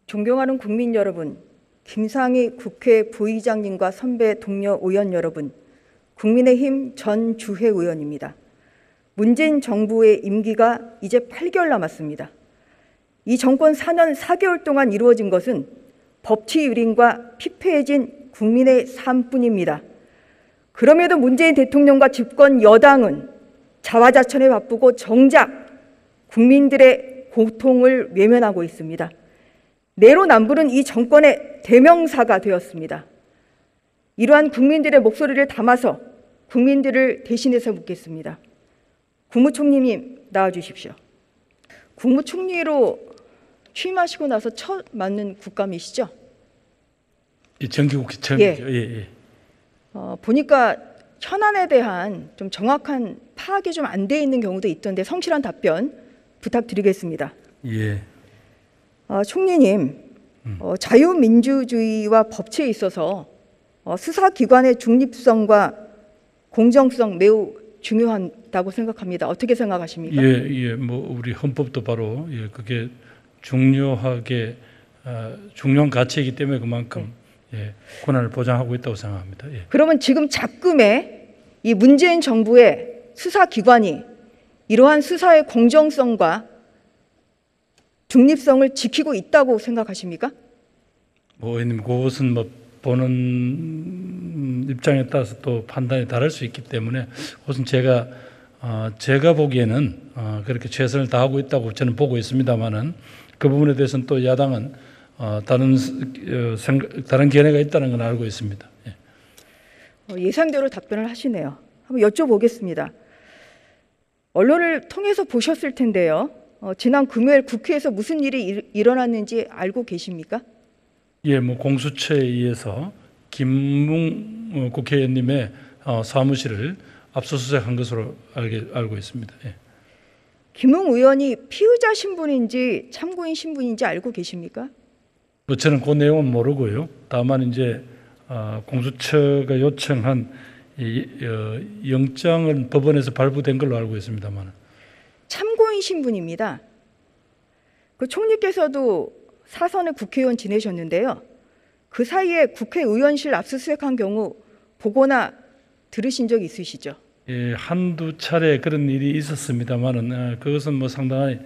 존경하는 국민 여러분, 김상희 국회 부의장님과 선배 동료 의원 여러분, 국민의힘 전 주회 의원입니다. 문재인 정부의 임기가 이제 8개월 남았습니다. 이 정권 4년 4개월 동안 이루어진 것은 법치유린과 피폐해진 국민의 삶뿐입니다. 그럼에도 문재인 대통령과 집권 여당은 자화자찬에 바쁘고 정작 국민들의 고통을 외면하고 있습니다. 내로남불은 이 정권의 대명사가 되었습니다. 이러한 국민들의 목소리를 담아서 국민들을 대신해서 묻겠습니다. 국무총리님 나와주십시오. 국무총리로 취임하시고 나서 첫 맞는 국감이시죠? 정기국회 처음이죠. 예. 보니까 현안에 대한 좀 정확한 파악이 좀 안 돼 있는 경우도 있던데 성실한 답변 부탁드리겠습니다. 예. 총리님, 자유민주주의와 법치에 있어서 수사기관의 중립성과 공정성 매우 중요하다고 생각합니다. 어떻게 생각하십니까? 뭐 우리 헌법도 바로 그게 중요한 가치이기 때문에 그만큼 권한을 보장하고 있다고 생각합니다. 그러면 지금 잡금의 이 문재인 정부의 수사기관이 이러한 수사의 공정성과 중립성을 지키고 있다고 생각하십니까? 의원님, 그것은 뭐 보는 입장에 따라서 또 판단이 다를 수 있기 때문에 그것은 제가 보기에는 그렇게 최선을 다하고 있다고 저는 보고 있습니다만은 그 부분에 대해서는 또 야당은 다른 견해가 있다는 건 알고 있습니다. 예상대로 답변을 하시네요. 한번 여쭤보겠습니다. 언론을 통해서 보셨을 텐데요. 지난 금요일 국회에서 무슨 일이 일어났는지 알고 계십니까? 뭐 공수처에 의해서 김웅 국회의원님의 사무실을 압수수색한 것으로 알고 있습니다. 김웅 의원이 피의자 신분인지 참고인 신분인지 알고 계십니까? 저는 그 내용은 모르고요. 다만 이제 공수처가 요청한 영장은 법원에서 발부된 걸로 알고 있습니다만. 참고인 신분입니다. 그 총리께서도 사선의 국회의원 지내셨는데요. 그 사이에 국회의원실 압수수색한 경우 보거나 들으신 적 있으시죠? 한두 차례 그런 일이 있었습니다만은 그것은 뭐 상당히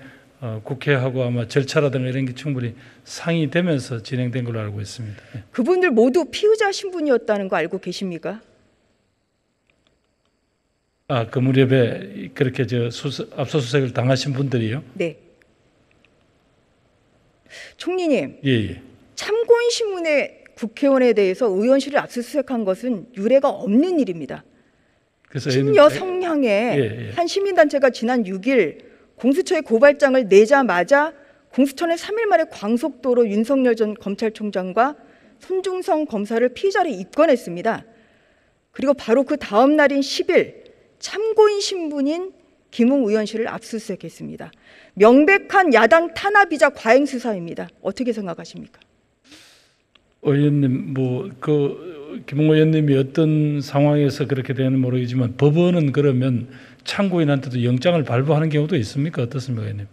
국회하고 아마 절차라든가 이런 게 충분히 상의되면서 진행된 걸로 알고 있습니다. 그분들 모두 피의자 신분이었다는 거 알고 계십니까? 그 무렵에 그렇게 압수수색을 당하신 분들이요? 네. 총리님, 예. 참고인 신분의 국회의원에 대해서 의원실을 압수수색한 것은 유례가 없는 일입니다. 그래서 친여 성향의 한 시민단체가 지난 6일 공수처에 고발장을 내자마자 공수처는 3일 만에 광속도로 윤석열 전 검찰총장과 손중성 검사를 피의자로 입건했습니다. 그리고 바로 그 다음 날인 10일 참고인 신분인 김웅 의원실을 압수수색했습니다. 명백한 야당 탄압이자 과잉 수사입니다. 어떻게 생각하십니까? 의원님, 김웅 의원님이 어떤 상황에서 그렇게 되는 모르겠지만 법원은 그러면 참고인한테도 영장을 발부하는 경우도 있습니까? 어떻습니까, 의원님?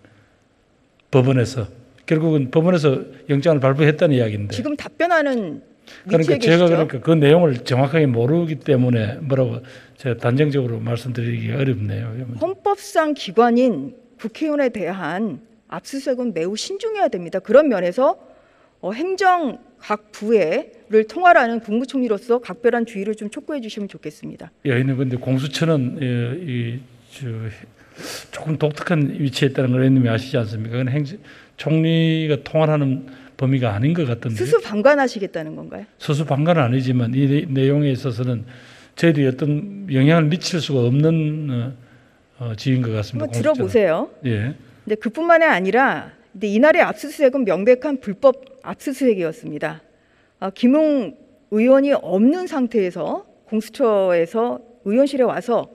법원에서 결국은 법원에서 영장을 발부했다는 이야기인데. 지금 답변하는 그러니까 제가 그 내용을 정확하게 모르기 때문에 뭐라고 제가 단정적으로 말씀드리기가 어렵네요. 헌법상 기관인 국회의원에 대한 압수수색은 매우 신중해야 됩니다. 그런 면에서 행정 각 부회를 통할하는 국무총리로서 각별한 주의를 좀 촉구해 주시면 좋겠습니다. 그런데 공수처는 조금 독특한 위치에 있다는 걸 의원님이 아시지 않습니까? 그건 총리가 통할하는 범위가 아닌 것 같던데. 수수방관하시겠다는 건가요? 수수방관은 아니지만 이 내용에 있어서는 저희들이 어떤 영향을 미칠 수가 없는 지위인 것 같습니다. 한번 들어보세요. 예. 근데 그뿐만이 아니라 이날의 압수수색은 명백한 불법 압수수색이었습니다. 김웅 의원이 없는 상태에서 공수처에서 의원실에 와서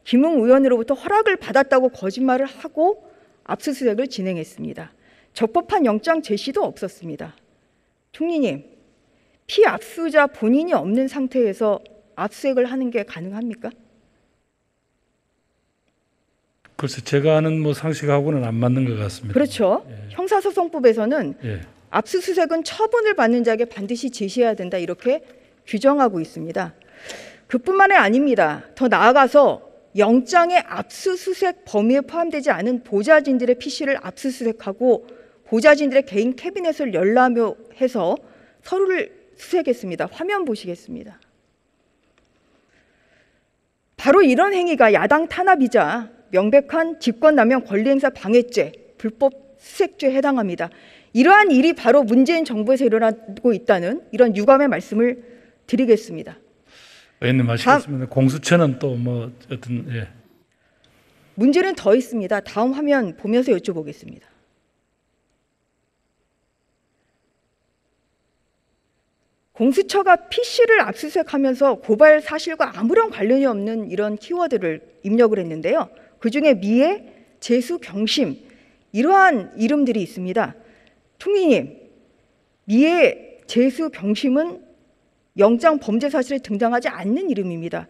김웅 의원으로부터 허락을 받았다고 거짓말을 하고 압수수색을 진행했습니다. 적법한 영장 제시도 없었습니다. 총리님, 피압수자 본인이 없는 상태에서 압수수색을 하는 게 가능합니까? 글쎄 제가 아는 상식하고는 안 맞는 것 같습니다. 그렇죠. 형사소송법에서는 압수수색은 처분을 받는 자에게 반드시 제시해야 된다 이렇게 규정하고 있습니다. 그뿐만이 아닙니다. 더 나아가서 영장의 압수수색 범위에 포함되지 않은 보좌진들의 PC를 압수수색하고 보좌진들의 개인 캐비넷을 열람하며 해서 서류를 수색했습니다. 화면 보시겠습니다. 바로 이런 행위가 야당 탄압이자 명백한 직권남용 권리행사 방해죄, 불법 수색죄에 해당합니다. 이러한 일이 바로 문재인 정부에서 일어나고 있다는 이런 유감의 말씀을 드리겠습니다. 의원님 아시겠습니다. 공수처는 또 뭐 어떤 문제는 더 있습니다. 다음 화면 보면서 여쭤보겠습니다. 공수처가 PC를 압수수색하면서 고발 사실과 아무런 관련이 없는 이런 키워드를 입력을 했는데요. 그중에 미애, 재수, 경심 이러한 이름들이 있습니다. 총리님, 미애, 재수, 경심은 영장 범죄 사실에 등장하지 않는 이름입니다.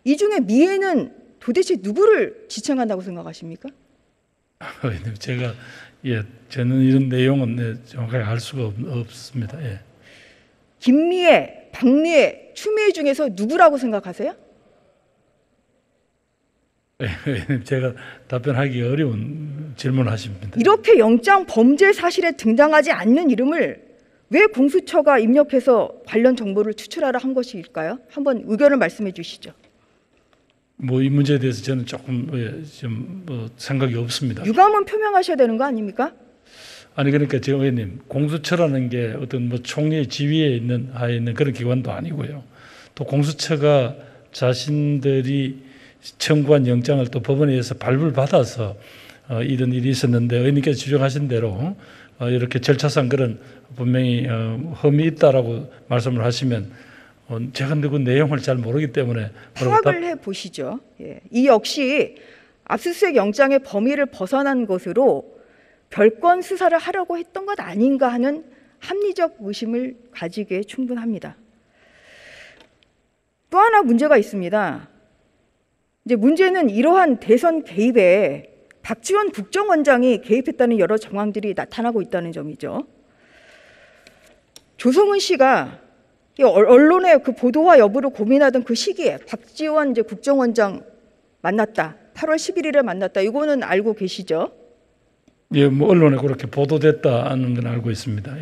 이 중에 미애는 도대체 누구를 지칭한다고 생각하십니까? 의원님 제가 저는 이런 내용은 정확하게 알 수가 없습니다. 김미애, 박미애, 추미애 중에서 누구라고 생각하세요? 제가 답변하기 어려운 질문하십니다. 이렇게 영장 범죄 사실에 등장하지 않는 이름을 왜 공수처가 입력해서 관련 정보를 추출하라 한 것일까요? 한번 의견을 말씀해 주시죠. 뭐 이 문제에 대해서 저는 조금 좀 생각이 없습니다. 유감은 표명하셔야 되는 거 아닙니까? 아니 그러니까 저 의원님 공수처라는 게 어떤 뭐 총리의 지위에 있는 하에 있는 그런 기관도 아니고요. 또 공수처가 자신들이 청구한 영장을 또 법원에 의해서 발부받아서 이런 일이 있었는데 의원님께서 지적하신 대로 이렇게 절차상 그런 분명히 흠이 있다라고 말씀을 하시면 제가 그 내용을 잘 모르기 때문에 파악을 해 보시죠. 이 역시 압수수색 영장의 범위를 벗어난 것으로 별건 수사를 하려고 했던 것 아닌가 하는 합리적 의심을 가지기에 충분합니다. 또 하나 문제가 있습니다. 이제 문제는 이러한 대선 개입에 박지원 국정원장이 개입했다는 여러 정황들이 나타나고 있다는 점이죠. 조성은 씨가 언론의 그 보도화 여부를 고민하던 그 시기에 박지원 이제 국정원장 만났다. 8월 11일에 만났다. 이거는 알고 계시죠? 뭐 언론에 그렇게 보도됐다는 건 알고 있습니다.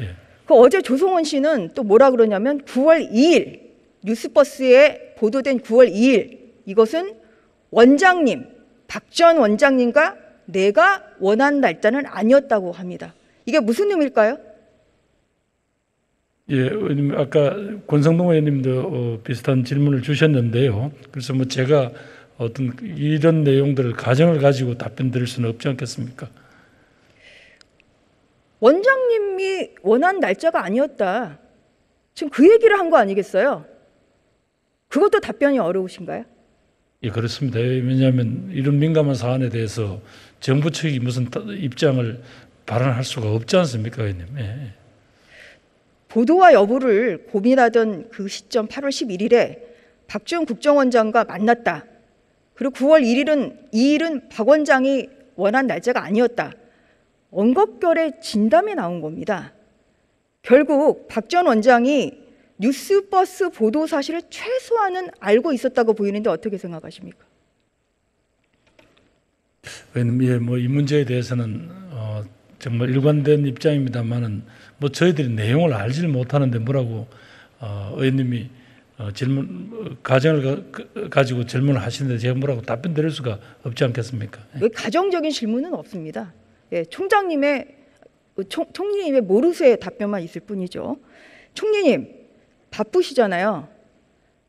그 어제 조성원 씨는 또 뭐라 그러냐면 9월 2일 뉴스버스에 보도된 9월 2일 이것은 원장님, 박 전 원장님과 내가 원한 날짜는 아니었다고 합니다. 이게 무슨 의미일까요? 의원님 아까 권성동 의원님도 비슷한 질문을 주셨는데요. 그래서 뭐 제가 어떤 이런 내용들을 가정을 가지고 답변 드릴 수는 없지 않겠습니까? 원장님이 원한 날짜가 아니었다. 지금 그 얘기를 한 거 아니겠어요? 그것도 답변이 어려우신가요? 그렇습니다. 왜냐하면 이런 민감한 사안에 대해서 정부 측이 무슨 입장을 발언할 수가 없지 않습니까, 의원님? 보도와 여부를 고민하던 그 시점 8월 11일에 박지원 국정원장과 만났다. 그리고 9월 2일은 박 원장이 원한 날짜가 아니었다. 언급결에 진담이 나온 겁니다. 결국 박 전 원장이 뉴스버스 보도 사실을 최소한은 알고 있었다고 보이는데 어떻게 생각하십니까? 뭐 이 문제에 대해서는 정말 일관된 입장입니다만은 뭐 저희들이 내용을 알지를 못하는데 뭐라고 의원님이 질문 가정을 가지고 질문을 하시는데 제가 뭐라고 답변 드릴 수가 없지 않겠습니까? 왜 가정적인 질문은 없습니다. 총장님의 총리님의 모르쇠 답변만 있을 뿐이죠. 총리님 바쁘시잖아요.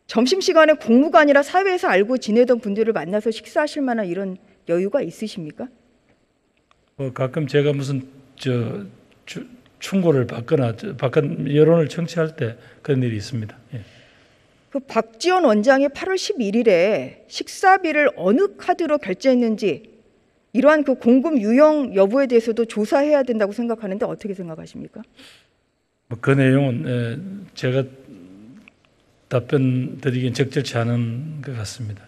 점심시간에 공무가 아니라 사회에서 알고 지내던 분들을 만나서 식사하실 만한 이런 여유가 있으십니까? 가끔 제가 무슨 충고를 받거나 바깥 여론을 청취할 때 그런 일이 있습니다. 그 박지원 원장이 8월 11일에 식사비를 어느 카드로 결제했는지 이러한 그 공금 유형 여부에 대해서도 조사해야 된다고 생각하는데 어떻게 생각하십니까? 그 내용은 제가 답변 드리기엔 적절치 않은 것 같습니다.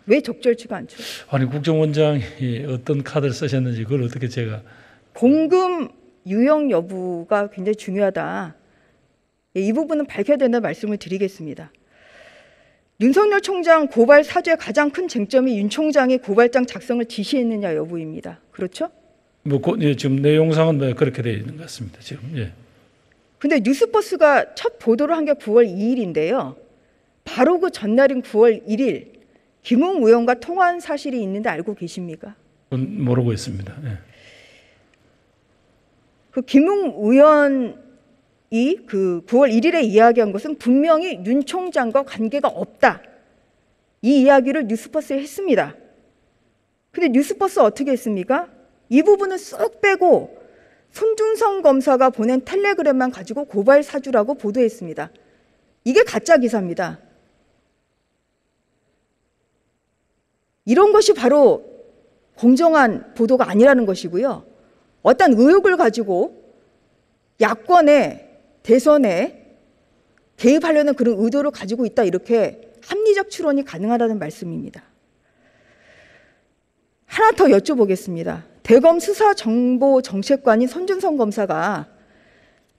왜 적절치가 않죠? 아니 국정원장이 어떤 카드를 쓰셨는지 그걸 어떻게 제가 공금 유형 여부가 굉장히 중요하다. 예, 이 부분은 밝혀야 된다는 말씀을 드리겠습니다. 윤석열 총장 고발 사주의 가장 큰 쟁점이 윤 총장이 고발장 작성을 지시했느냐 여부입니다. 그렇죠? 예, 지금 내용상은 그렇게 되어 있는 것 같습니다. 지금. 예. 근데 뉴스버스가 첫 보도를 한 게 9월 2일인데요. 바로 그 전날인 9월 1일 김웅 의원과 통화한 사실이 있는데 알고 계십니까? 그건 모르고 있습니다. 예. 그 김웅 의원이 그 9월 1일에 이야기한 것은 분명히 윤 총장과 관계가 없다. 이 이야기를 뉴스버스에 했습니다. 근데 뉴스버스 어떻게 했습니까? 이 부분을 쏙 빼고 손준성 검사가 보낸 텔레그램만 가지고 고발 사주라고 보도했습니다. 이게 가짜 기사입니다. 이런 것이 바로 공정한 보도가 아니라는 것이고요. 어떤 의혹을 가지고 야권의 대선에 개입하려는 그런 의도를 가지고 있다, 이렇게 합리적 추론이 가능하다는 말씀입니다. 하나 더 여쭤보겠습니다. 대검 수사정보정책관인 손준성 검사가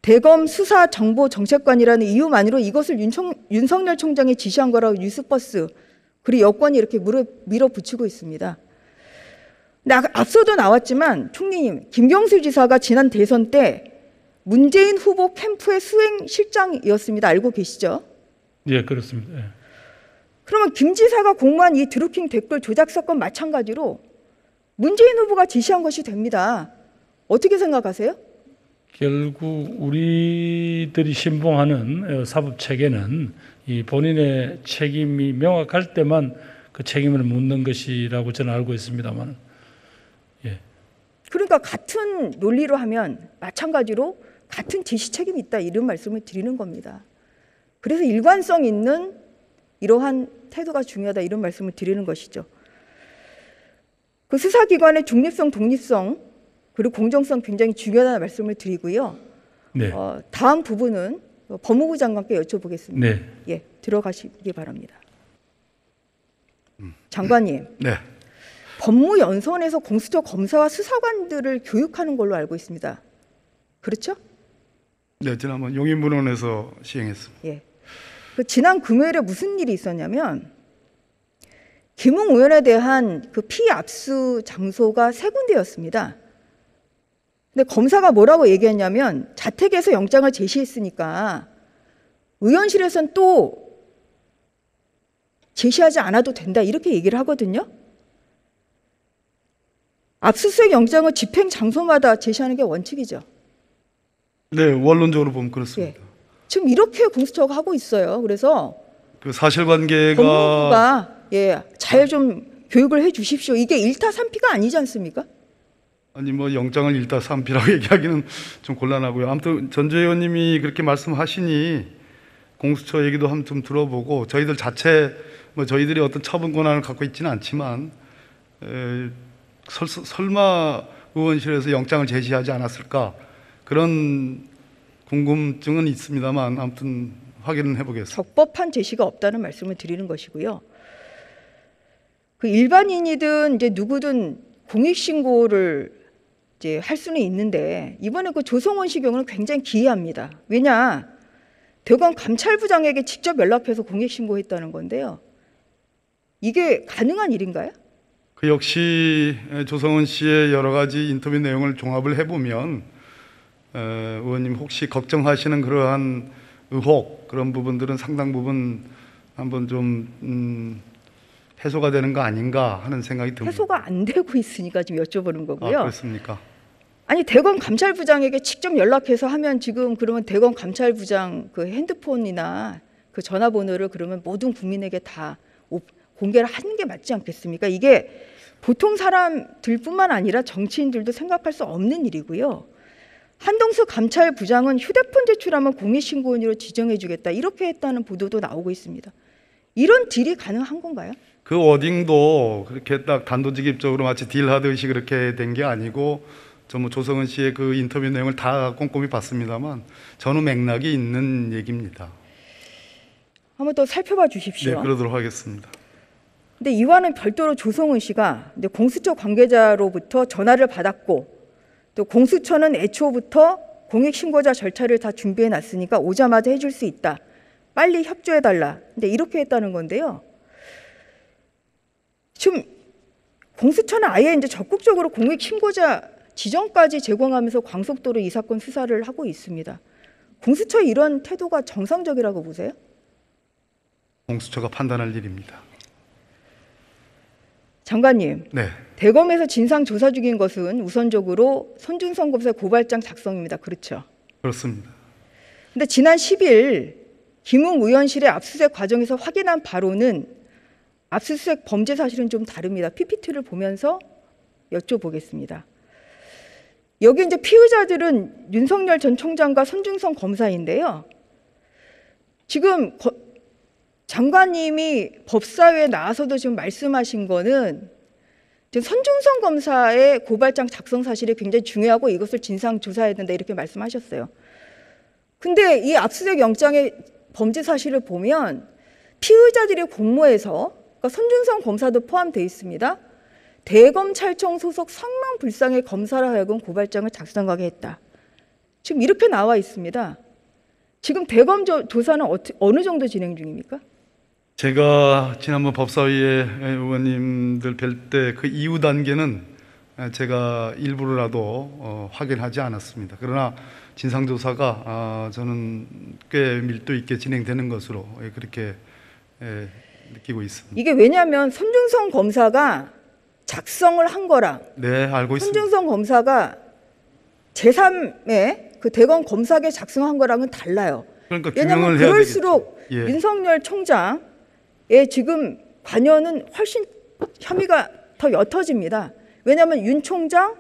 대검 수사정보정책관이라는 이유만으로 이것을 윤석열 총장이 지시한 거라고 뉴스버스 그리고 여권이 이렇게 밀어붙이고 있습니다. 근데 앞서도 나왔지만 총리님, 김경수 지사가 지난 대선 때 문재인 후보 캠프의 수행실장이었습니다. 알고 계시죠? 예, 그렇습니다. 예. 그러면 김 지사가 공모한 이 드루킹 댓글 조작 사건 마찬가지로 문재인 후보가 지시한 것이 됩니다. 어떻게 생각하세요? 결국 우리들이 신봉하는 사법 체계는 이 본인의 책임이 명확할 때만 그 책임을 묻는 것이라고 저는 알고 있습니다만, 예. 그러니까 같은 논리로 하면 마찬가지로 같은 지시 책임이 있다, 이런 말씀을 드리는 겁니다. 그래서 일관성 있는 이러한 태도가 중요하다, 이런 말씀을 드리는 것이죠. 그 수사기관의 중립성, 독립성 그리고 공정성 굉장히 중요하다는 말씀을 드리고요. 네. 다음 부분은 법무부 장관께 여쭤보겠습니다. 네. 예, 들어가시기 바랍니다. 장관님, 네. 법무연수원에서 공수처 검사와 수사관들을 교육하는 걸로 알고 있습니다. 그렇죠? 네, 지난번 용인문헌에서 시행했습니다. 예. 그 지난 금요일에 무슨 일이 있었냐면 김웅 의원에 대한 그 피압수 장소가 3군데였습니다. 근데 검사가 뭐라고 얘기했냐면 자택에서 영장을 제시했으니까 의원실에선 또 제시하지 않아도 된다, 이렇게 얘기를 하거든요. 압수수색 영장을 집행 장소마다 제시하는 게 원칙이죠. 네, 원론적으로 보면 그렇습니다. 예. 지금 이렇게 공수처가 하고 있어요. 그래서 그 사실관계가 법무부가 잘 좀 교육을 해 주십시오. 이게 1타 3피가 아니지 않습니까? 아니 뭐 영장을 1타 3피라고 얘기하기는 좀 곤란하고요. 아무튼 전주 의원님이 그렇게 말씀하시니 공수처 얘기도 한번 좀 들어보고, 저희들 자체 뭐 저희들이 어떤 처분 권한을 갖고 있지는 않지만 설마 의원실에서 영장을 제시하지 않았을까, 그런 궁금증은 있습니다만 아무튼 확인은 해보겠습니다. 적법한 제시가 없다는 말씀을 드리는 것이고요. 그 일반인이든 이제 누구든 공익신고를 이제 할 수는 있는데 이번에 그 조성원 씨 경우는 굉장히 기이합니다. 왜냐, 대검 감찰부장에게 직접 연락해서 공익신고했다는 건데요. 이게 가능한 일인가요? 그 역시 조성원 씨의 여러 가지 인터뷰 내용을 종합을 해보면 의원님 혹시 걱정하시는 그러한 의혹, 그런 부분들은 상당 부분 한번 좀 해소가 되는 거 아닌가 하는 생각이 듭니다. 해소가 안 되고 있으니까 지금 여쭤보는 거고요. 아, 그렇습니까? 아니, 대검 감찰부장에게 직접 연락해서 하면 지금 그러면 대검 감찰부장 그 핸드폰이나 그 전화번호를 그러면 모든 국민에게 다 공개를 하는 게 맞지 않겠습니까? 이게 보통 사람들뿐만 아니라 정치인들도 생각할 수 없는 일이고요. 한동수 감찰부장은 휴대폰 제출하면 공익신고인으로 지정해주겠다, 이렇게 했다는 보도도 나오고 있습니다. 이런 딜이 가능한 건가요? 그 워딩도 그렇게 딱 단도직입적으로 마치 딜하듯이 그렇게 된 게 아니고, 저 뭐 조성은 씨의 그 인터뷰 내용을 다 꼼꼼히 봤습니다만 전후 맥락이 있는 얘기입니다. 한번 더 살펴봐 주십시오. 네, 그러도록 하겠습니다. 근데 이와는 별도로 조성은 씨가 공수처 관계자로부터 전화를 받았고 또 공수처는 애초부터 공익신고자 절차를 다 준비해 놨으니까 오자마자 해줄 수 있다. 빨리 협조해달라. 근데 이렇게 했다는 건데요. 지금 공수처는 아예 이제 적극적으로 공익신고자 지정까지 제공하면서 광속도로 이 사건 수사를 하고 있습니다. 공수처의 이런 태도가 정상적이라고 보세요? 공수처가 판단할 일입니다. 장관님, 네. 대검에서 진상 조사 중인 것은 우선적으로 손준성 검사의 고발장 작성입니다. 그렇죠? 그렇습니다. 근데 지난 10일 김웅 의원실의 압수수색 과정에서 확인한 바로는 압수수색 범죄 사실은 좀 다릅니다. PPT를 보면서 여쭤보겠습니다. 여기 이제 피의자들은 윤석열 전 총장과 손준성 검사인데요. 지금 장관님이 법사위에 나와서도 지금 말씀하신 거는 지금 손준성 검사의 고발장 작성 사실이 굉장히 중요하고 이것을 진상 조사해야 된다 이렇게 말씀하셨어요. 근데 이 압수수색 영장의 범죄 사실을 보면 피의자들이 공모해서 그러니까 손준성 검사도 포함되어 있습니다. 대검찰청 소속 성명불상의 검사라 하여금 고발장을 작성하게 했다. 지금 이렇게 나와 있습니다. 지금 대검 조사는 어느 정도 진행 중입니까? 제가 지난번 법사위에 의원님들 뵐 때 그 이후 단계는 제가 일부러라도 확인하지 않았습니다. 그러나 진상조사가 저는 꽤 밀도 있게 진행되는 것으로 그렇게 느끼고 있습니다. 이게 왜냐하면 손준성 검사가 작성을 한 거랑 네, 알고 있습니다. 손준성 검사가 제3의 그 대검 검사계 작성한 거랑은 달라요. 그러니까 왜냐하면 규명을 해야 그럴수록 되겠죠. 예. 윤석열 총장의 지금 관여는 훨씬 혐의가 더 옅어집니다. 왜냐하면 윤 총장,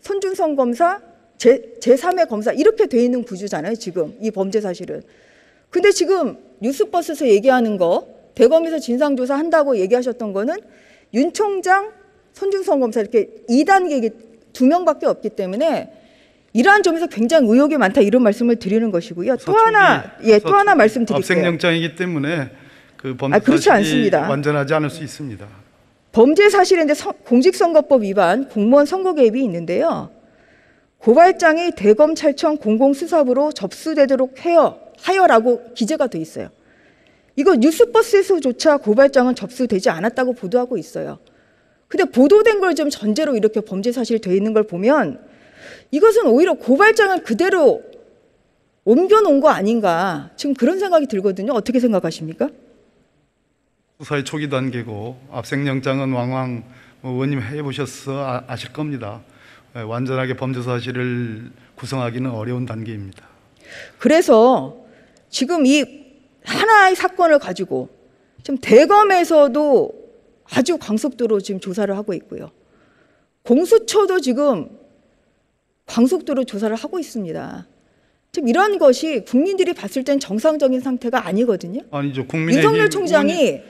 손준성 검사, 제3의 검사 이렇게 돼 있는 구조잖아요. 지금 이 범죄 사실은. 근데 지금 뉴스버스에서 얘기하는 거 대검에서 진상조사 한다고 얘기하셨던 거는 윤 총장, 손준성 검사 이렇게 2단계 2명밖에 없기 때문에 이러한 점에서 굉장히 의혹이 많다 이런 말씀을 드리는 것이고요. 또 하나 말씀드릴게요. 압색영장이기 때문에 그 범죄 그렇지 사실이 않습니다. 완전하지 않을 수 있습니다. 범죄 사실인데 공직선거법 위반 공무원 선거 개입이 있는데요. 고발장이 대검찰청 공공수사부로 접수되도록 하여라고 기재가 돼 있어요. 이거 뉴스버스에서조차 고발장은 접수되지 않았다고 보도하고 있어요. 근데 보도된 걸 좀 전제로 이렇게 범죄 사실이 돼 있는 걸 보면 이것은 오히려 고발장을 그대로 옮겨놓은 거 아닌가 지금 그런 생각이 들거든요. 어떻게 생각하십니까? 수사의 초기 단계고 압색영장은 왕왕 의원님 해보셔서 아실 겁니다. 완전하게 범죄 사실을 구성하기는 어려운 단계입니다. 그래서 지금 이 하나의 사건을 가지고 지금 대검에서도 아주 광속도로 지금 조사를 하고 있고요. 공수처도 지금 광속도로 조사를 하고 있습니다. 지금 이런 것이 국민들이 봤을 땐 정상적인 상태가 아니거든요. 아니죠. 국민의힘 윤석열 총장이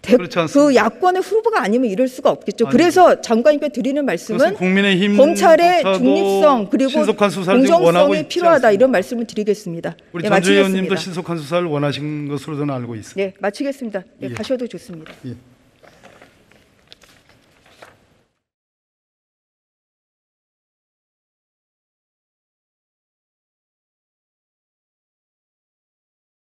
그 야권의 후보가 아니면 이럴 수가 없겠죠. 아니죠. 그래서 장관님께 드리는 말씀은 국민의힘 검찰의 중립성 그리고 신속한 수사를 지금 원하고 공정성이 있지 필요하다 않습니다. 이런 말씀을 드리겠습니다. 우리 네, 전주 의원님도 마치겠습니다. 신속한 수사를 원하신 것으로 저는 알고 있습니다. 네, 마치겠습니다. 네, 예. 가셔도 좋습니다. 예.